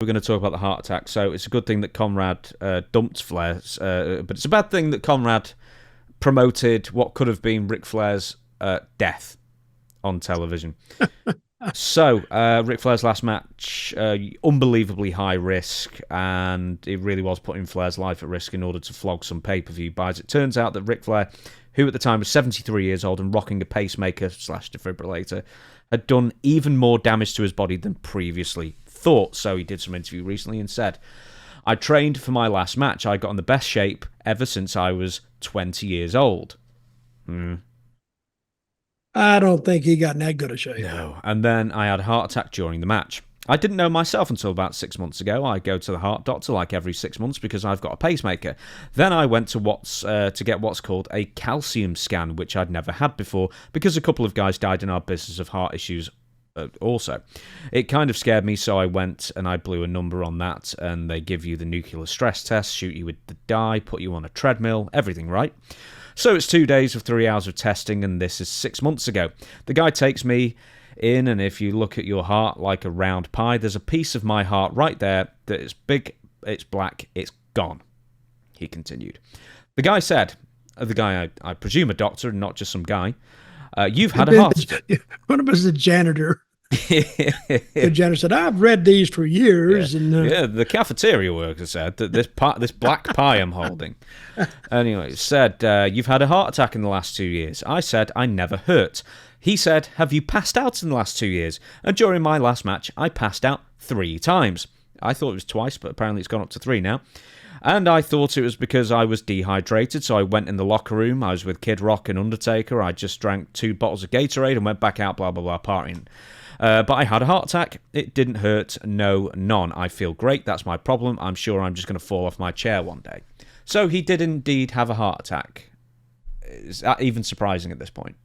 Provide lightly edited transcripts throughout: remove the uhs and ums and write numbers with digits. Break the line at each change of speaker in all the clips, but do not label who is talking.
going to talk about the heart attack. So it's a good thing that Conrad dumped Flair, but it's a bad thing that Conrad promoted what could have been Ric Flair's death on television. So, Ric Flair's last match, unbelievably high risk, and it really was putting Flair's life at risk in order to flog some pay-per-view buys. It turns out that Ric Flair, who at the time was 73 years old and rocking a pacemaker/defibrillator, had done even more damage to his body than previously thought. So he did some interview recently and said, "I trained for my last match. I got in the best shape ever since I was 20 years old."
I don't think he got in that good a shape.
No. And then I had a heart attack during the match. I didn't know myself until about 6 months ago. I go to the heart doctor like every 6 months because I've got a pacemaker. Then I went to get what's called a calcium scan, which I'd never had before because a couple of guys died in our business of heart issues also. It kind of scared me, so I went and I blew a number on that, and they give you the nuclear stress test, shoot you with the dye, put you on a treadmill, everything right. So it's 2 days of 3 hours of testing, and this is 6 months ago. The guy takes me in, and if you look at your heart like a round pie, there's a piece of my heart right there that is big, it's black, it's gone, he continued. The guy said, I presume a doctor and not just some guy, "You've had a heart attack."
One of us is a janitor. The janitor said, "I've read these for years."
Yeah, and the cafeteria worker said that this black pie I'm holding. Anyway, it said, "You've had a heart attack in the last 2 years." I said, "I never hurt." He said, "Have you passed out in the last 2 years?" And during my last match, I passed out 3 times. I thought it was twice, but apparently it's gone up to 3 now. And I thought it was because I was dehydrated, so I went in the locker room. I was with Kid Rock and Undertaker. I just drank 2 bottles of Gatorade and went back out, blah, blah, blah, partying. But I had a heart attack. It didn't hurt. No, none. I feel great. That's my problem. I'm sure I'm just going to fall off my chair one day. So he did indeed have a heart attack. Is that even surprising at this point?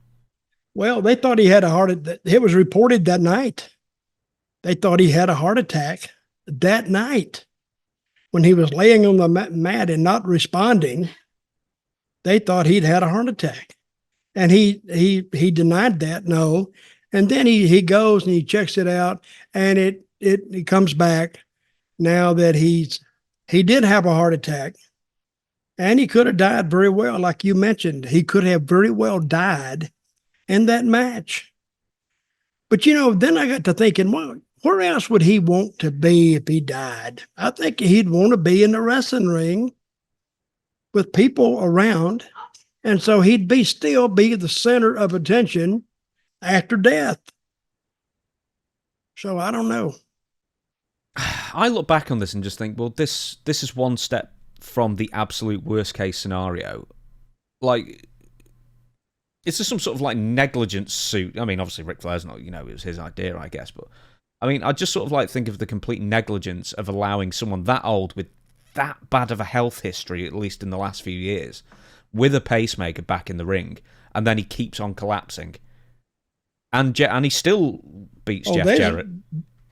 Well, they thought he had a heart attack. It was reported that night. They thought he had a heart attack that night. When he was laying on the mat and not responding, they thought he'd had a heart attack. And he denied that, no. And then he goes and he checks it out, and it comes back now that he did have a heart attack, and he could have died very well, like you mentioned. He could have very well died in that match. But then I got to thinking, well, where else would he want to be if he died? I think he'd want to be in the wrestling ring with people around, and so he'd still be the center of attention after death. So I don't know.
I look back on this and just think, well, this is one step from the absolute worst case scenario. Like, it's just some sort of like negligent suit. I mean, obviously Ric Flair's not, it was his idea, I guess, but I mean, I just sort of like think of the complete negligence of allowing someone that old with that bad of a health history, at least in the last few years, with a pacemaker back in the ring, and then he keeps on collapsing. And he still beats Jeff Jarrett.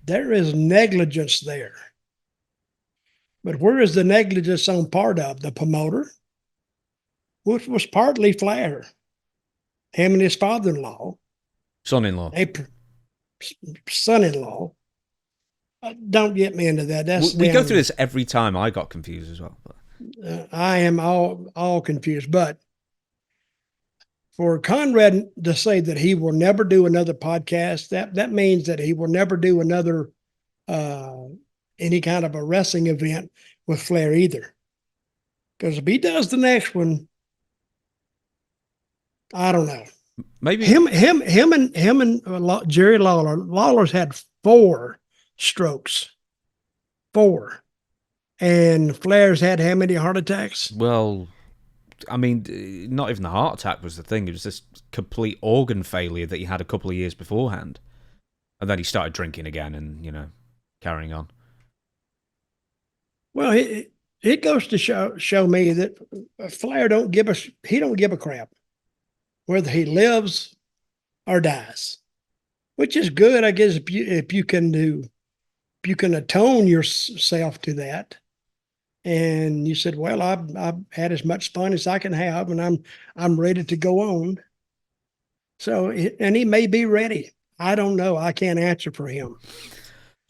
There is negligence there. But where is the negligence on part of? The promoter, which was partly Flair. Him and his father-in-law.
Son-in-law.
Son-in-law. Don't get me into that.
We go through this every time. I got confused as well.
I am all confused. But for Conrad to say that he will never do another podcast, that means that he will never do another any kind of a wrestling event with Flair either. Because if he does the next one, I don't know.
Maybe
him and Jerry Lawler. Lawler's had 4 strokes. 4. And Flair's had how many heart attacks?
Well, I mean, not even the heart attack was the thing. It was this complete organ failure that he had a couple of years beforehand. And then he started drinking again and, carrying on.
Well, it goes to show me that Flair don't give a crap whether he lives or dies, which is good, I guess, if you can atone yourself to that. And you said, well, I've had as much fun as I can have, and I'm ready to go on. So, and he may be ready. I don't know. I can't answer for him.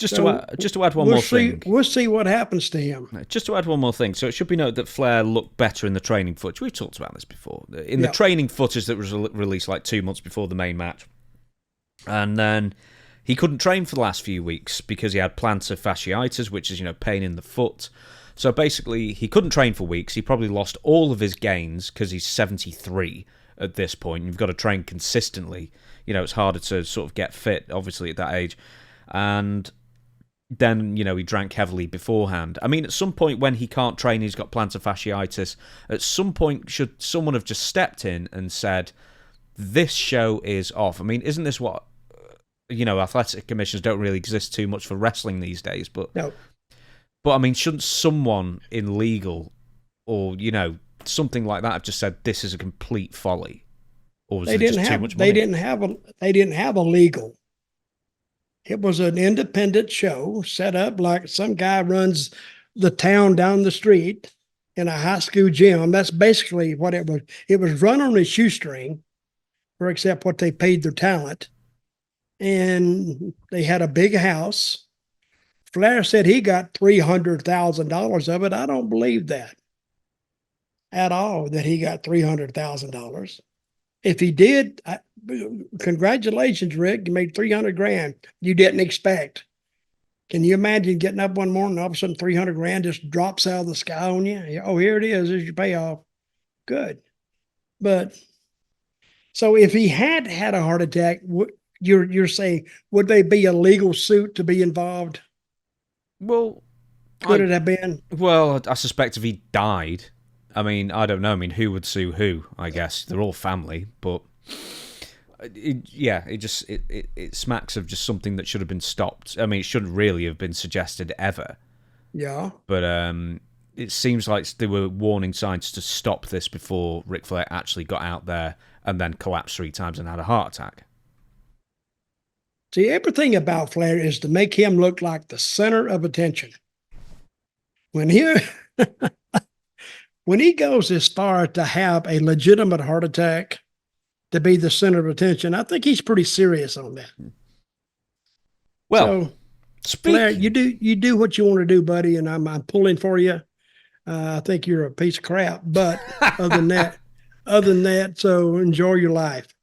So
just to add one more thing.
We'll see what happens to him.
Just to add one more thing. So it should be noted that Flair looked better in the training footage. We've talked about this before. In the training footage that was released like 2 months before the main match. And then he couldn't train for the last few weeks because he had plantar fasciitis, which is, pain in the foot. So basically, he couldn't train for weeks. He probably lost all of his gains because he's 73 at this point. You've got to train consistently. It's harder to sort of get fit, obviously, at that age. And then, he drank heavily beforehand. I mean, at some point when he can't train, he's got plantar fasciitis. At some point, should someone have just stepped in and said, this show is off? I mean, isn't this what, athletic commissions don't really exist too much for wrestling these days? But
no.
But, I mean, shouldn't someone in legal or, something like that have just said, this is a complete folly? Or was it just too much money?
They didn't have a legal. It was an independent show set up like some guy runs the town down the street in a high school gym. That's basically what it was. It was run on a shoestring, for except what they paid their talent. And they had a big house. Flair said he got $300,000 of it. I don't believe that at all, that he got $300,000. If he did, congratulations, Rick. You made $300,000 you didn't expect. Can you imagine getting up one morning and all of a sudden $300,000 just drops out of the sky on you? Oh, here it is. Here's your payoff. Good. But so if he had had a heart attack, you're saying, would they be a legal suit to be involved?
Well,
could it have been?
Well, I suspect if he died, I mean, I don't know. I mean, who would sue who? I guess they're all family, but it smacks of just something that should have been stopped. I mean, it shouldn't really have been suggested ever.
Yeah.
But it seems like there were warning signs to stop this before Ric Flair actually got out there and then collapsed 3 times and had a heart attack.
See, everything about Flair is to make him look like the center of attention. When he when he goes as far to have a legitimate heart attack, to be the center of attention, I think he's pretty serious on that.
Well,
so, Flair, you do what you want to do, buddy, and I'm pulling for you. I think you're a piece of crap, but other than that, so enjoy your life.